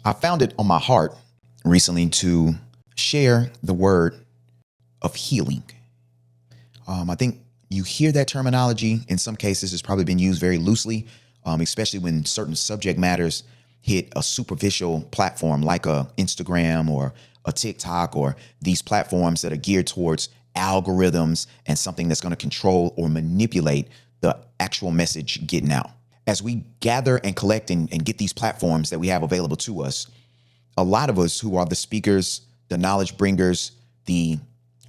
I found it on my heart recently to share the word of healing. I think you hear that terminology in some cases. It's probably been used very loosely, especially when certain subject matters hit a superficial platform like a Instagram or a TikTok, or these platforms that are geared towards algorithms and something that's going to control or manipulate the actual message getting out. As we gather and collect and get these platforms that we have available to us, a lot of us who are the speakers, the knowledge bringers, the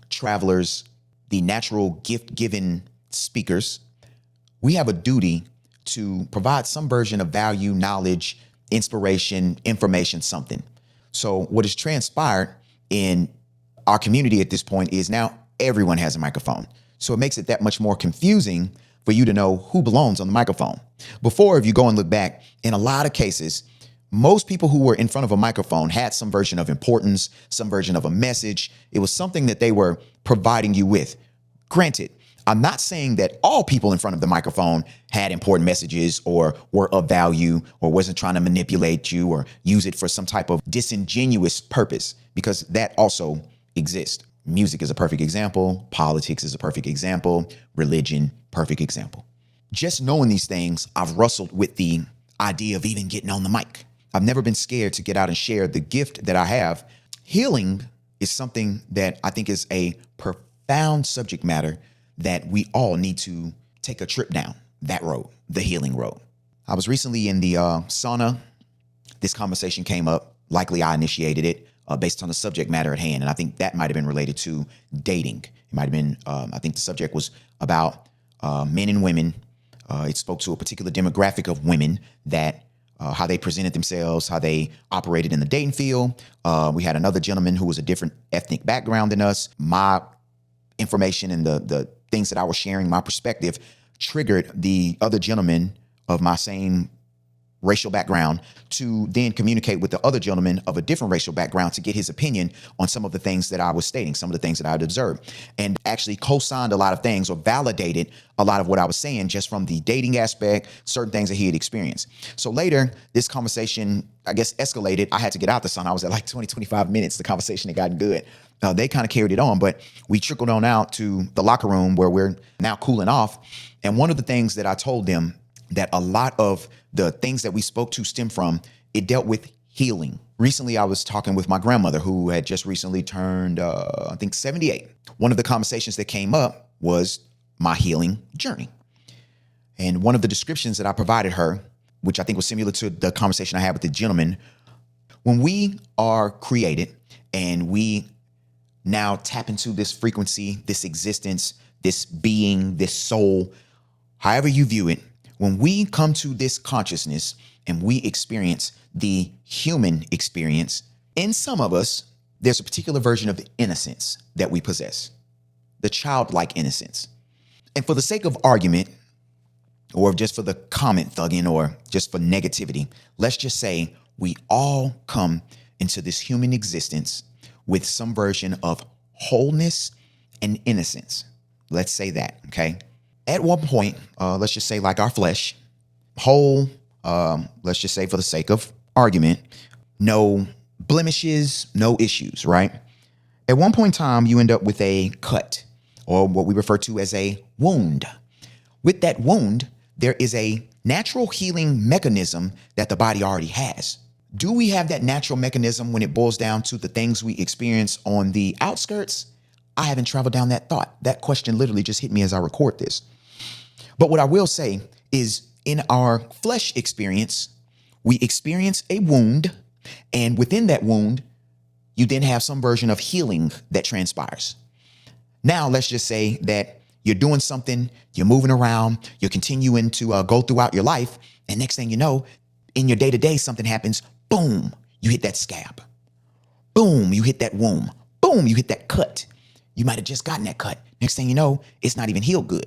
travelers, the natural gift-giving speakers, we have a duty to provide some version of value, knowledge, inspiration, information, something. So what has transpired in our community at this point is now everyone has a microphone. So it makes it that much more confusing for you to know who belongs on the microphone. Before, if you go and look back, in a lot of cases, most people who were in front of a microphone had some version of importance, some version of a message. It was something that they were providing you with. Granted, I'm not saying that all people in front of the microphone had important messages or were of value or wasn't trying to manipulate you or use it for some type of disingenuous purpose, because that also exists. Music is a perfect example. Politics is a perfect example. Religion, perfect example. Just knowing these things, I've wrestled with the idea of even getting on the mic. I've never been scared to get out and share the gift that I have. Healing is something that I think is a profound subject matter that we all need to take a trip down that road, the healing road. I was recently in the sauna. This conversation came up. Likely I initiated it based on the subject matter at hand. And I think that might have been related to dating. It might have been, I think the subject was about men and women. It spoke to a particular demographic of women, that how they presented themselves, how they operated in the dating field. We had another gentleman who was a different ethnic background than us. My information and the things that I was sharing, my perspective, triggered the other gentleman of my same racial background to then communicate with the other gentleman of a different racial background to get his opinion on some of the things that I was stating, some of the things that I had observed, and actually co-signed a lot of things or validated a lot of what I was saying just from the dating aspect, certain things that he had experienced. So later, this conversation, I guess, escalated. I had to get out the sun. I was at like 20, 25 minutes. The conversation had gotten good. They kind of carried it on, but we trickled on out to the locker room where we're now cooling off. And one of the things that I told them, that a lot of the things that we spoke to stem from, it dealt with healing. Recently, I was talking with my grandmother who had just recently turned, I think 78. One of the conversations that came up was my healing journey. And one of the descriptions that I provided her, which I think was similar to the conversation I had with the gentleman, when we are created and we now tap into this frequency, this existence, this being, this soul, however you view it, when we come to this consciousness and we experience the human experience, in some of us, there's a particular version of innocence that we possess, the childlike innocence. And for the sake of argument, or just for the comment thugging, or just for negativity, let's just say we all come into this human existence with some version of wholeness and innocence. Let's say that, okay? At one point, let's just say like our flesh, whole, let's just say for the sake of argument, no blemishes, no issues, right? At one point in time, you end up with a cut, or what we refer to as a wound. With that wound, there is a natural healing mechanism that the body already has. Do we have that natural mechanism when it boils down to the things we experience on the outskirts? I haven't traveled down that thought. That question literally just hit me as I record this. But what I will say is, in our flesh experience, we experience a wound, and within that wound, you then have some version of healing that transpires. Now, let's just say that you're doing something, you're moving around, you're continuing to go throughout your life, and next thing you know, in your day-to-day, something happens, boom, you hit that scab. Boom, you hit that wound. Boom, you hit that cut. You might have just gotten that cut. Next thing you know, it's not even healed good.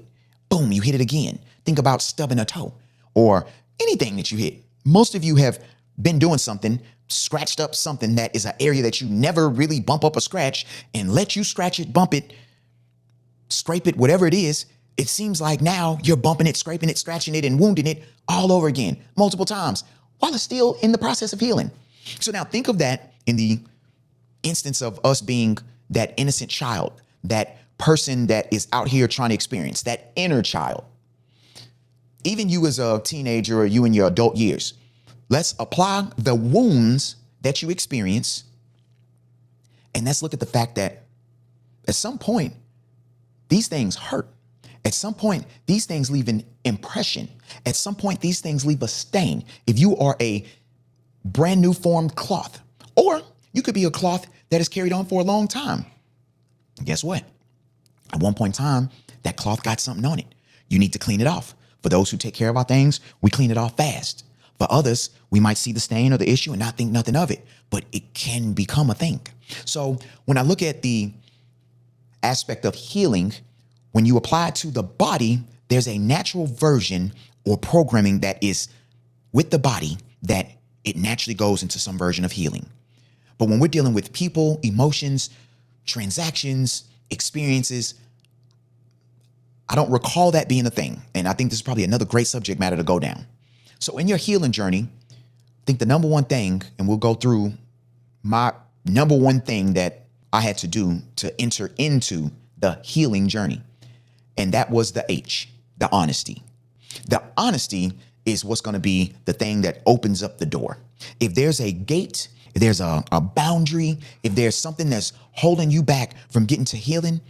Boom, you hit it again. Think about stubbing a toe or anything that you hit. Most of you have been doing something, scratched up something that is an area that you never really bump up or scratch, and let you scratch it, bump it, scrape it, whatever it is. It seems like now you're bumping it, scraping it, scratching it, and wounding it all over again, multiple times, while it's still in the process of healing. So now think of that in the instance of us being that innocent child, that person that is out here trying to experience that inner child. Even you as a teenager or you in your adult years, let's apply the wounds that you experience. And let's look at the fact that at some point, these things hurt. At some point, these things leave an impression. At some point, these things leave a stain. If you are a brand new formed cloth, or you could be a cloth that is carried on for a long time. Guess what? At one point in time, that cloth got something on it. You need to clean it off. For those who take care of our things, we clean it off fast. For others, we might see the stain or the issue and not think nothing of it, but it can become a thing. So when I look at the aspect of healing, when you apply it to the body, there's a natural version or programming that is with the body that it naturally goes into some version of healing. But when we're dealing with people, emotions, transactions, experiences, I don't recall that being a thing. And I think this is probably another great subject matter to go down. So in your healing journey, I think the number one thing, and we'll go through my number one thing that I had to do to enter into the healing journey. And that was the H, the honesty. The honesty is what's going to be the thing that opens up the door. If there's a gate, if there's a boundary, if there's something that's holding you back from getting to healing,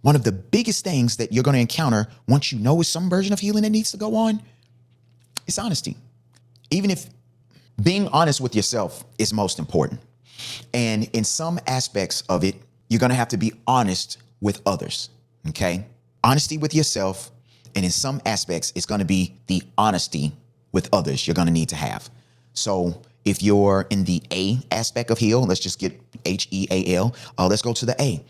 one of the biggest things that you're going to encounter once you know it's some version of healing that needs to go on is honesty. Even if being honest with yourself is most important. And in some aspects of it, you're going to have to be honest with others. Okay? Honesty with yourself. And in some aspects, it's going to be the honesty with others you're going to need to have. So if you're in the A aspect of heal, let's just get HEAL. Let's go to the A.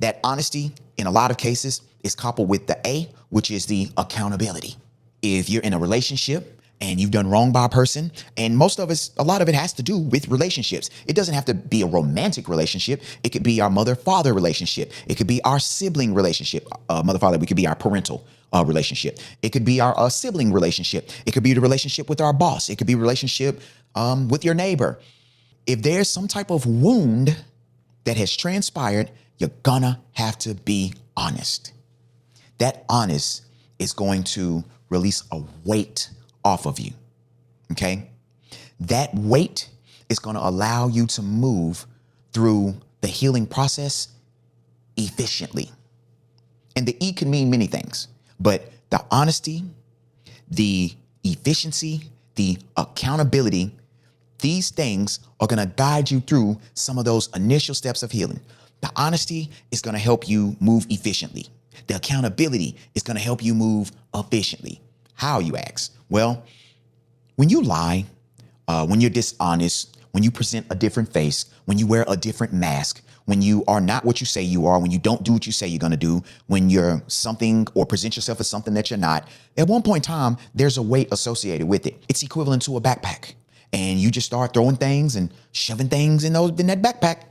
That honesty, in a lot of cases, is coupled with the A, which is the accountability. If you're in a relationship and you've done wrong by a person, and most of us, a lot of it has to do with relationships. It doesn't have to be a romantic relationship. It could be our mother-father relationship. It could be our sibling relationship. Mother-father, we could be our parental relationship. It could be our sibling relationship. It could be the relationship with our boss. It could be a relationship with your neighbor. If there's some type of wound that has transpired, you're gonna have to be honest. That honest is going to release a weight off of you, okay? That weight is gonna allow you to move through the healing process efficiently. And the E can mean many things, but the honesty, the efficiency, the accountability, these things are gonna guide you through some of those initial steps of healing. The honesty is going to help you move efficiently. The accountability is going to help you move efficiently. How, you ask? Well, when you lie, when you're dishonest, when you present a different face, when you wear a different mask, when you are not what you say you are, when you don't do what you say you're going to do, when you're something or present yourself as something that you're not, at one point in time, there's a weight associated with it. It's equivalent to a backpack. And you just start throwing things and shoving things in that backpack.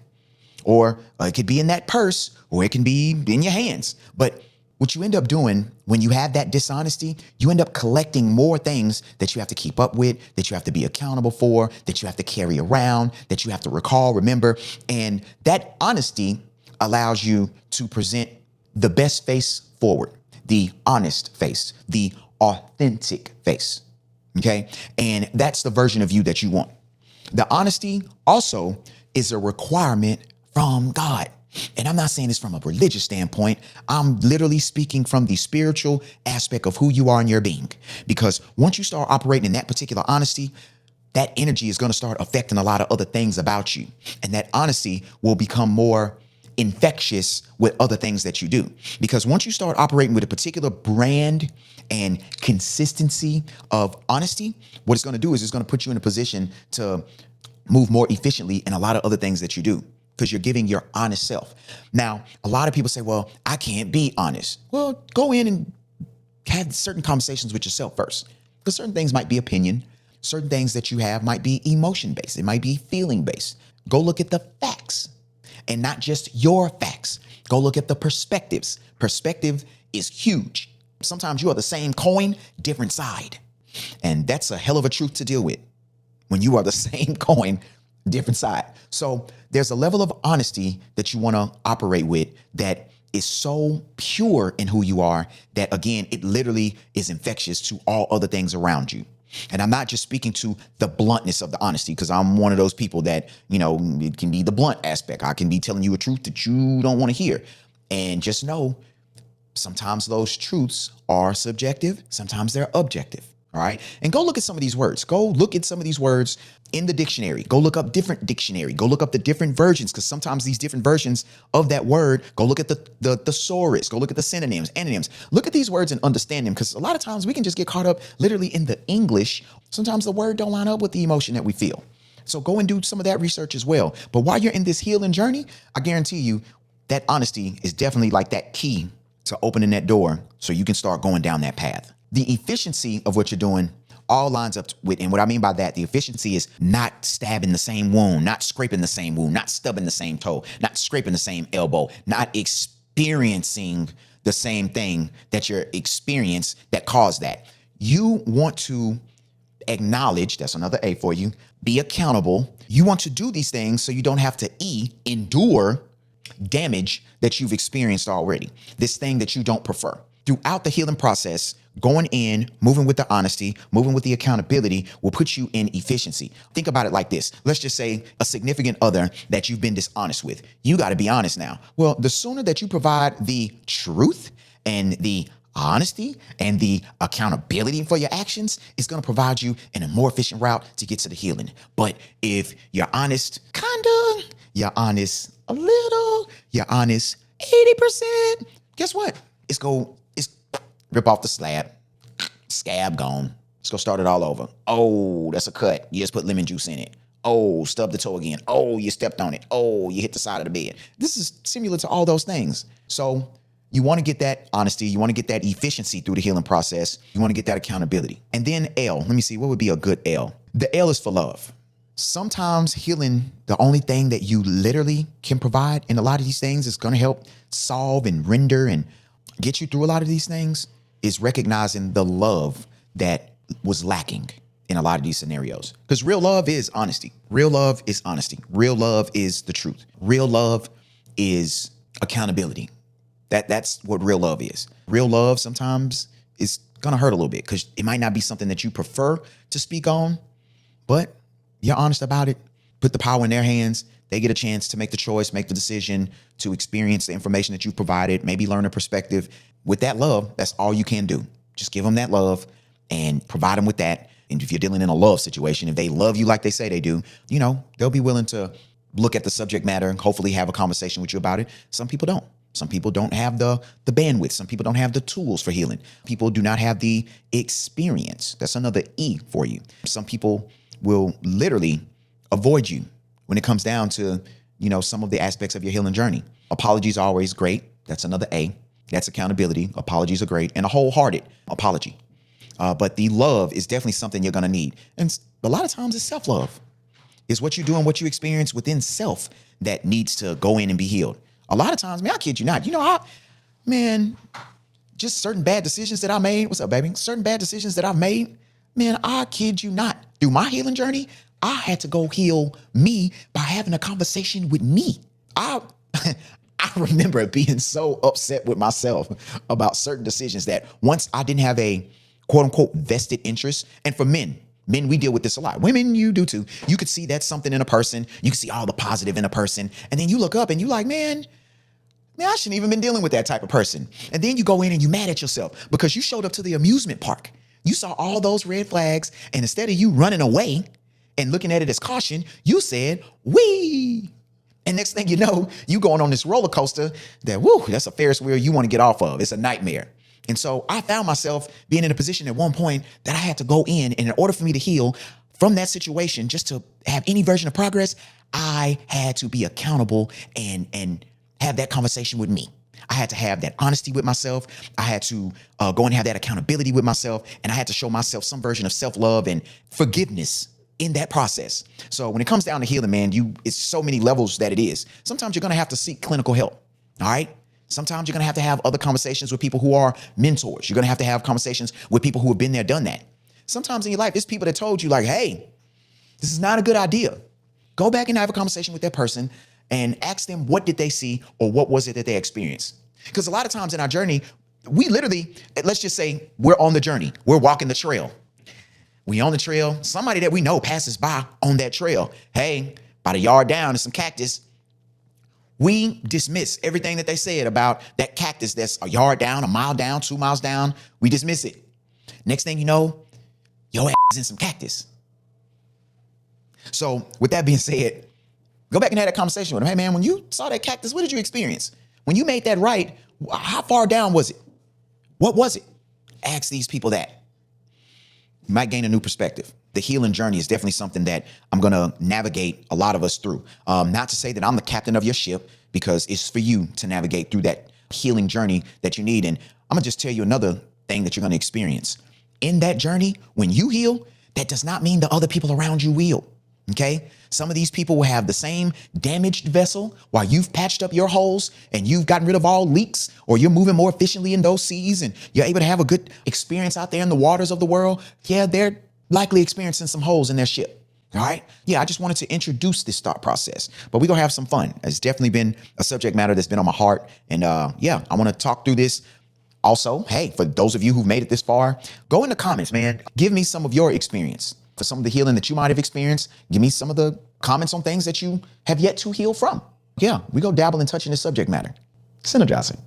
Or it could be in that purse, or it can be in your hands. But what you end up doing when you have that dishonesty, you end up collecting more things that you have to keep up with, that you have to be accountable for, that you have to carry around, that you have to recall, remember. And that honesty allows you to present the best face forward, the honest face, the authentic face. Okay? And that's the version of you that you want. The honesty also is a requirement from God. And I'm not saying this from a religious standpoint. I'm literally speaking from the spiritual aspect of who you are in your being. Because once you start operating in that particular honesty, that energy is going to start affecting a lot of other things about you. And that honesty will become more infectious with other things that you do. Because once you start operating with a particular brand and consistency of honesty, what it's going to do is it's going to put you in a position to move more efficiently in a lot of other things that you do. Because you're giving your honest self. Now, a lot of people say, well, I can't be honest. Well, go in and have certain conversations with yourself first. Because certain things might be opinion. Certain things that you have might be emotion-based. It might be feeling-based. Go look at the facts and not just your facts. Go look at the perspectives. Perspective is huge. Sometimes you are the same coin, different side. And that's a hell of a truth to deal with. When you are the same coin, different side. So there's a level of honesty that you want to operate with that is so pure in who you are that, again, it literally is infectious to all other things around you. And I'm not just speaking to the bluntness of the honesty, because I'm one of those people that, it can be the blunt aspect. I can be telling you a truth that you don't want to hear. And just know, sometimes those truths are subjective. Sometimes they're objective. All right. And go look at some of these words. Go look at some of these words in the dictionary. Go look up different dictionary. Go look up the different versions, because sometimes these different versions of that word, go look at the thesaurus. Go look at the synonyms, antonyms. Look at these words and understand them, because a lot of times we can just get caught up literally in the English. Sometimes the word don't line up with the emotion that we feel. So go and do some of that research as well. But while you're in this healing journey, I guarantee you that honesty is definitely like that key to opening that door so you can start going down that path. The efficiency of what you're doing all lines up with, and what I mean by that, the efficiency is not stabbing the same wound, not scraping the same wound, not stubbing the same toe, not scraping the same elbow, not experiencing the same thing that you're experienced that caused that. You want to acknowledge, that's another A for you, be accountable. You want to do these things so you don't have to endure damage that you've experienced already, this thing that you don't prefer. Throughout the healing process, going in, moving with the honesty, moving with the accountability will put you in efficiency. Think about it like this. Let's just say a significant other that you've been dishonest with. You got to be honest now. Well, the sooner that you provide the truth and the honesty and the accountability for your actions, is going to provide you in a more efficient route to get to the healing. But if you're honest, kinda, you're honest a little, you're honest 80%, guess what? It's rip off the scab gone. Let's go start it all over. Oh, that's a cut. You just put lemon juice in it. Oh, stub the toe again. Oh, you stepped on it. Oh, you hit the side of the bed. This is similar to all those things. So you want to get that honesty. You want to get that efficiency through the healing process. You want to get that accountability. And then L, let me see, what would be a good L? The L is for love. Sometimes healing, the only thing that you literally can provide in a lot of these things is going to help solve and render and get you through a lot of these things, is recognizing the love that was lacking in a lot of these scenarios. Because real love is honesty. Real love is honesty. Real love is the truth. Real love is accountability. That's what real love is. Real love sometimes is going to hurt a little bit because it might not be something that you prefer to speak on, but you're honest about it. Put the power in their hands. They get a chance to make the choice, make the decision, to experience the information that you've provided, maybe learn a perspective. With that love, that's all you can do. Just give them that love and provide them with that. And if you're dealing in a love situation, if they love you like they say they do, they'll be willing to look at the subject matter and hopefully have a conversation with you about it. Some people don't. Some people don't have the bandwidth. Some people don't have the tools for healing. People do not have the experience. That's another E for you. Some people will literally avoid you when it comes down to, some of the aspects of your healing journey. Apologies are always great. That's another A. That's accountability. Apologies are great. And a wholehearted apology. But the love is definitely something you're going to need. And a lot of times it's self-love. It's what you do and what you experience within self that needs to go in and be healed. A lot of times, man, I kid you not. Just certain bad decisions that I made. What's up, baby? Certain bad decisions that I've made. Man, I kid you not. Through my healing journey, I had to go heal me by having a conversation with me. I remember being so upset with myself about certain decisions that once I didn't have a quote unquote vested interest. And for men, we deal with this a lot. Women, you do too. You could see that's something in a person. You can see all the positive in a person. And then you look up and you like, man, I shouldn't even been dealing with that type of person. And then you go in and you mad at yourself because you showed up to the amusement park. You saw all those red flags. And instead of you running away and looking at it as caution, you said, wee. And next thing you know, you going on this roller coaster that's a Ferris wheel you want to get off of. It's a nightmare. And so I found myself being in a position at one point that I had to go in, and in order for me to heal from that situation, just to have any version of progress, I had to be accountable and have that conversation with me. I had to have that honesty with myself. I had to go and have that accountability with myself. And I had to show myself some version of self-love and forgiveness in that process. So when it comes down to healing, man, it's so many levels that it is. Sometimes you're going to have to seek clinical help. All right. Sometimes you're going to have other conversations with people who are mentors. You're going to have conversations with people who have been there, done that. Sometimes in your life, it's people that told you like, hey, this is not a good idea. Go back and have a conversation with that person and ask them what did they see or what was it that they experienced. Because a lot of times in our journey, we literally, let's just say we're on the journey. We're walking the trail. We on the trail. Somebody that we know passes by on that trail. Hey, about a yard down is some cactus. We dismiss everything that they said about that cactus that's a yard down, a mile down, 2 miles down. We dismiss it. Next thing you know, your ass is in some cactus. So with that being said, go back and have that conversation with them. Hey man, when you saw that cactus, what did you experience? When you made that right, how far down was it? What was it? Ask these people that. You might gain a new perspective. The healing journey is definitely something that I'm going to navigate a lot of us through. Not to say that I'm the captain of your ship, because it's for you to navigate through that healing journey that you need. And I'm going to just tell you another thing that you're going to experience. In that journey, when you heal, that does not mean the other people around you will. Okay. Some of these people will have the same damaged vessel while you've patched up your holes and you've gotten rid of all leaks, or you're moving more efficiently in those seas and you're able to have a good experience out there in the waters of the world. Yeah, they're likely experiencing some holes in their ship. All right. Yeah, I just wanted to introduce this thought process, but we're going to have some fun. It's definitely been a subject matter that's been on my heart. And yeah, I want to talk through this. Also, hey, for those of you who've made it this far, go in the comments, man. Give me some of your experience. For some of the healing that you might have experienced, give me some of the comments on things that you have yet to heal from. Yeah, we go dabble and touch in this subject matter. It's energizing.